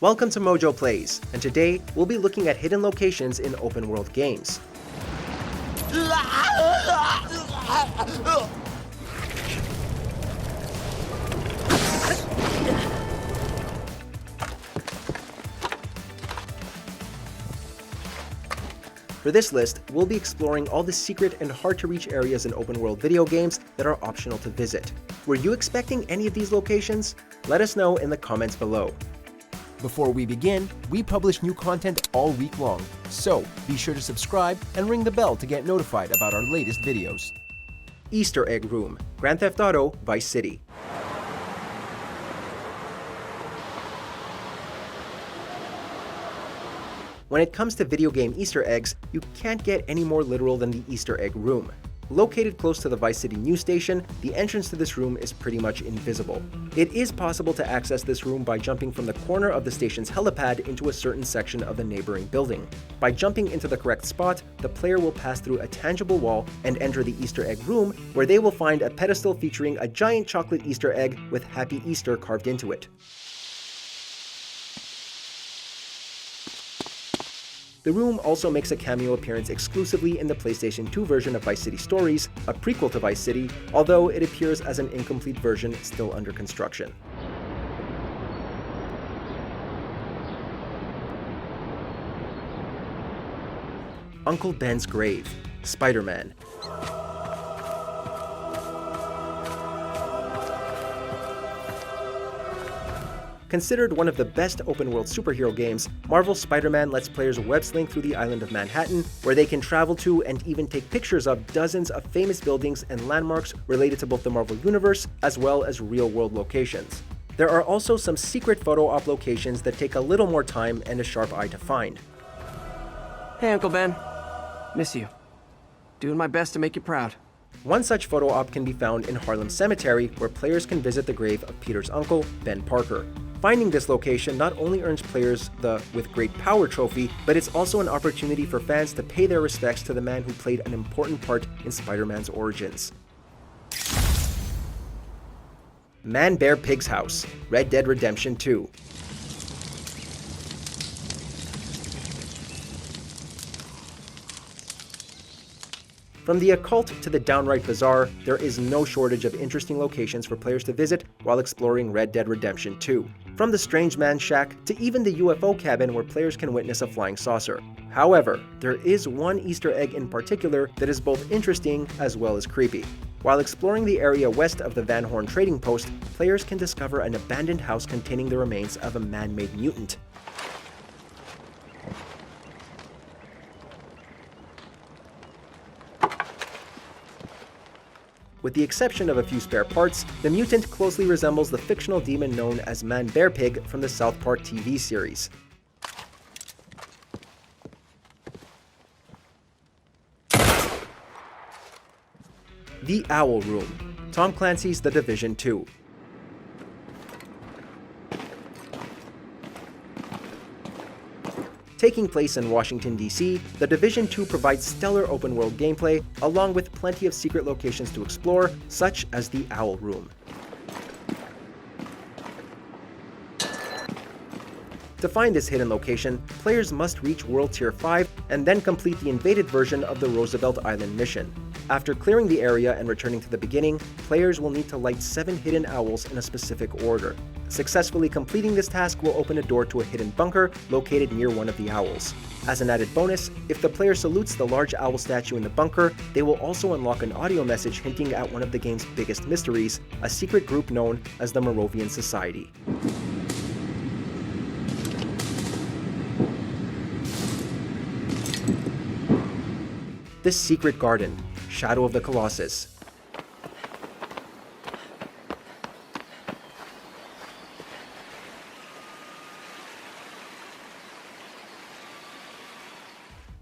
Welcome to MojoPlays, and today we'll be looking at hidden locations in open-world games. For this list, we'll be exploring all the secret and hard-to-reach areas in open-world video games that are optional to visit. Were you expecting any of these locations? Let us know in the comments below. Before we begin, we publish new content all week long, so be sure to subscribe and ring the bell to get notified about our latest videos. Easter Egg Room, Grand Theft Auto, Vice City. When it comes to video game Easter eggs, you can't get any more literal than the Easter Egg Room. Located close to the Vice City news station, the entrance to this room is pretty much invisible. It is possible to access this room by jumping from the corner of the station's helipad into a certain section of the neighboring building. By jumping into the correct spot, the player will pass through a tangible wall and enter the Easter Egg Room, where they will find a pedestal featuring a giant chocolate Easter egg with Happy Easter carved into it. The room also makes a cameo appearance exclusively in the PlayStation 2 version of Vice City Stories, a prequel to Vice City, although it appears as an incomplete version still under construction. Uncle Ben's Grave, Spider-Man. Considered one of the best open-world superhero games, Marvel's Spider-Man lets players web-sling through the island of Manhattan, where they can travel to and even take pictures of dozens of famous buildings and landmarks related to both the Marvel Universe as well as real-world locations. There are also some secret photo op locations that take a little more time and a sharp eye to find. Hey, Uncle Ben. Miss you. Doing my best to make you proud. One such photo op can be found in Harlem Cemetery, where players can visit the grave of Peter's uncle, Ben Parker. Finding this location not only earns players the With Great Power trophy, but it's also an opportunity for fans to pay their respects to the man who played an important part in Spider-Man's origins. ManBearPig's House, Red Dead Redemption 2. From the occult to the downright bizarre, there is no shortage of interesting locations for players to visit while exploring Red Dead Redemption 2. From the Strange Man Shack to even the UFO cabin where players can witness a flying saucer. However, there is one Easter egg in particular that is both interesting as well as creepy. While exploring the area west of the Van Horn trading post, players can discover an abandoned house containing the remains of a man-made mutant. With the exception of a few spare parts, the mutant closely resembles the fictional demon known as ManBearPig from the South Park TV series. The Owl Room, Tom Clancy's The Division 2. Taking place in Washington, D.C., The Division 2 provides stellar open-world gameplay, along with plenty of secret locations to explore, such as the Owl Room. To find this hidden location, players must reach World Tier 5 and then complete the invaded version of the Roosevelt Island mission. After clearing the area and returning to the beginning, players will need to light 7 hidden owls in a specific order. Successfully completing this task will open a door to a hidden bunker located near one of the owls. As an added bonus, if the player salutes the large owl statue in the bunker, they will also unlock an audio message hinting at one of the game's biggest mysteries, a secret group known as the Moravian Society. The Secret Garden, Shadow of the Colossus.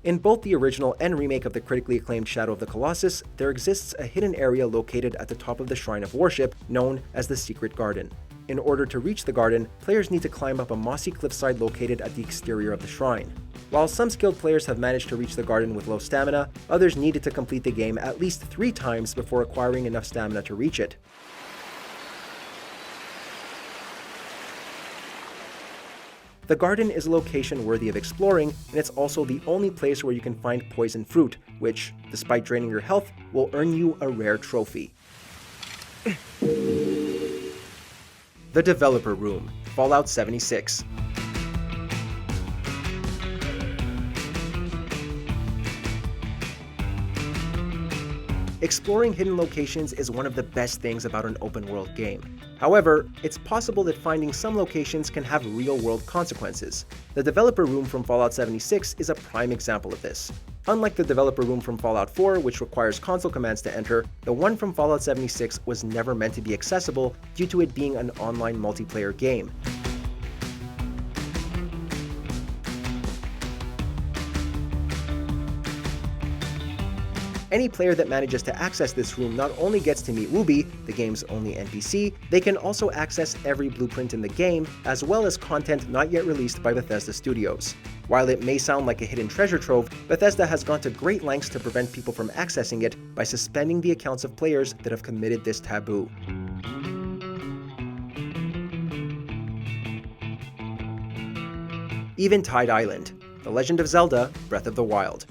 In both the original and remake of the critically acclaimed Shadow of the Colossus, there exists a hidden area located at the top of the Shrine of Worship, known as the Secret Garden. In order to reach the garden, players need to climb up a mossy cliffside located at the exterior of the shrine. While some skilled players have managed to reach the garden with low stamina, others needed to complete the game at least 3 times before acquiring enough stamina to reach it. The garden is a location worthy of exploring, and it's also the only place where you can find poison fruit, which, despite draining your health, will earn you a rare trophy. The Developer Room, Fallout 76. Exploring hidden locations is one of the best things about an open-world game. However, it's possible that finding some locations can have real-world consequences. The Developer Room from Fallout 76 is a prime example of this. Unlike the Developer Room from Fallout 4, which requires console commands to enter, the one from Fallout 76 was never meant to be accessible due to it being an online multiplayer game. Any player that manages to access this room not only gets to meet Wooby, the game's only NPC, they can also access every blueprint in the game, as well as content not yet released by Bethesda Studios. While it may sound like a hidden treasure trove, Bethesda has gone to great lengths to prevent people from accessing it by suspending the accounts of players that have committed this taboo. Eventide Island, The Legend of Zelda, Breath of the Wild.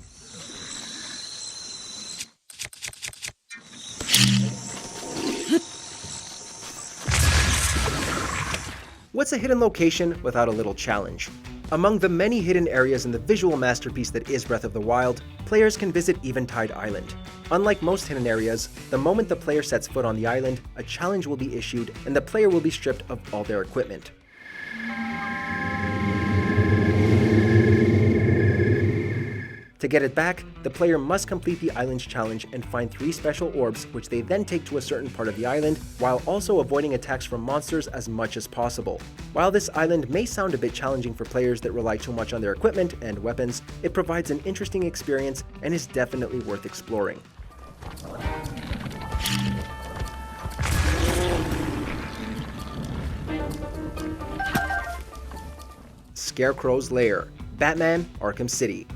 What's a hidden location without a little challenge? Among the many hidden areas in the visual masterpiece that is Breath of the Wild, players can visit Eventide Island. Unlike most hidden areas, the moment the player sets foot on the island, a challenge will be issued and the player will be stripped of all their equipment. To get it back, the player must complete the island's challenge and find 3 special orbs which they then take to a certain part of the island, while also avoiding attacks from monsters as much as possible. While this island may sound a bit challenging for players that rely too much on their equipment and weapons, it provides an interesting experience and is definitely worth exploring. Scarecrow's Lair, Batman: Arkham City.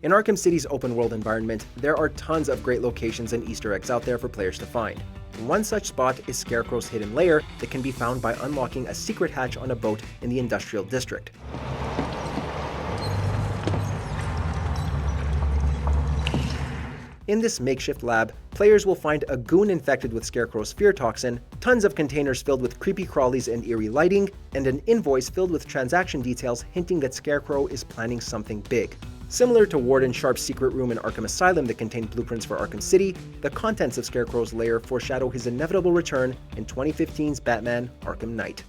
In Arkham City's open-world environment, there are tons of great locations and Easter eggs out there for players to find. One such spot is Scarecrow's hidden lair that can be found by unlocking a secret hatch on a boat in the Industrial District. In this makeshift lab, players will find a goon infected with Scarecrow's fear toxin, tons of containers filled with creepy crawlies and eerie lighting, and an invoice filled with transaction details hinting that Scarecrow is planning something big. Similar to Warden Sharp's secret room in Arkham Asylum that contained blueprints for Arkham City, the contents of Scarecrow's lair foreshadow his inevitable return in 2015's Batman: Arkham Knight.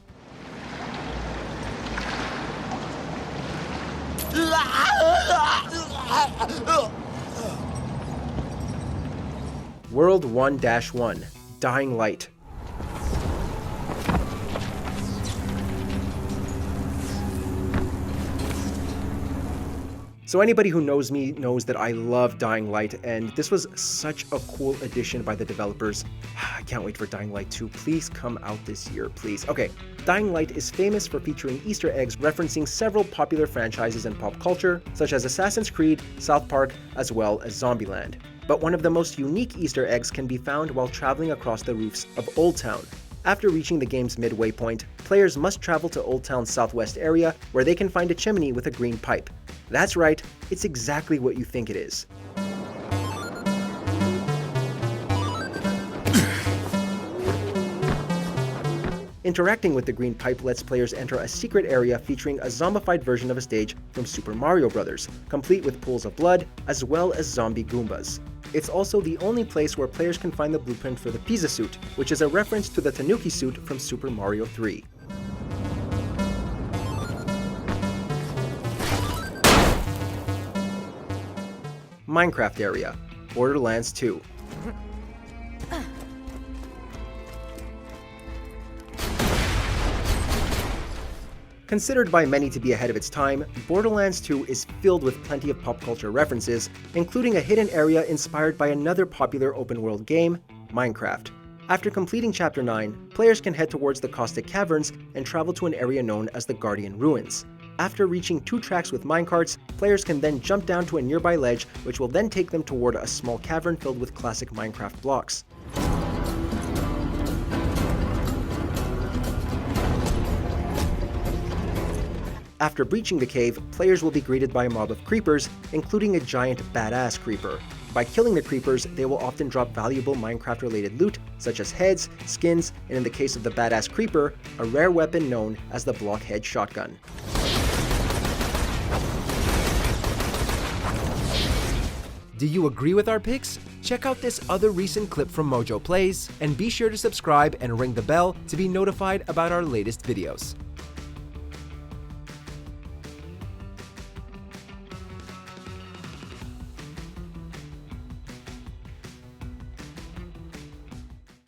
World 1-1, Dying Light. So anybody who knows me knows that I love Dying Light, and this was such a cool addition by the developers. I can't wait for Dying Light 2. Please come out this year, please. Okay, Dying Light is famous for featuring Easter eggs referencing several popular franchises in pop culture, such as Assassin's Creed, South Park, as well as Zombieland. But one of the most unique Easter eggs can be found while traveling across the roofs of Old Town. After reaching the game's midway point, players must travel to Old Town's southwest area where they can find a chimney with a green pipe. That's right, it's exactly what you think it is. Interacting with the green pipe lets players enter a secret area featuring a zombified version of a stage from Super Mario Bros., complete with pools of blood, as well as zombie Goombas. It's also the only place where players can find the blueprint for the Pizza suit, which is a reference to the Tanuki suit from Super Mario 3. Minecraft area, Borderlands 2. Considered by many to be ahead of its time, Borderlands 2 is filled with plenty of pop culture references, including a hidden area inspired by another popular open-world game, Minecraft. After completing Chapter 9, players can head towards the Caustic Caverns and travel to an area known as the Guardian Ruins. After reaching 2 tracks with minecarts, players can then jump down to a nearby ledge, which will then take them toward a small cavern filled with classic Minecraft blocks. After breaching the cave, players will be greeted by a mob of creepers, including a giant badass creeper. By killing the creepers, they will often drop valuable Minecraft-related loot, such as heads, skins, and in the case of the badass creeper, a rare weapon known as the Blockhead Shotgun. Do you agree with our picks? Check out this other recent clip from MojoPlays, and be sure to subscribe and ring the bell to be notified about our latest videos.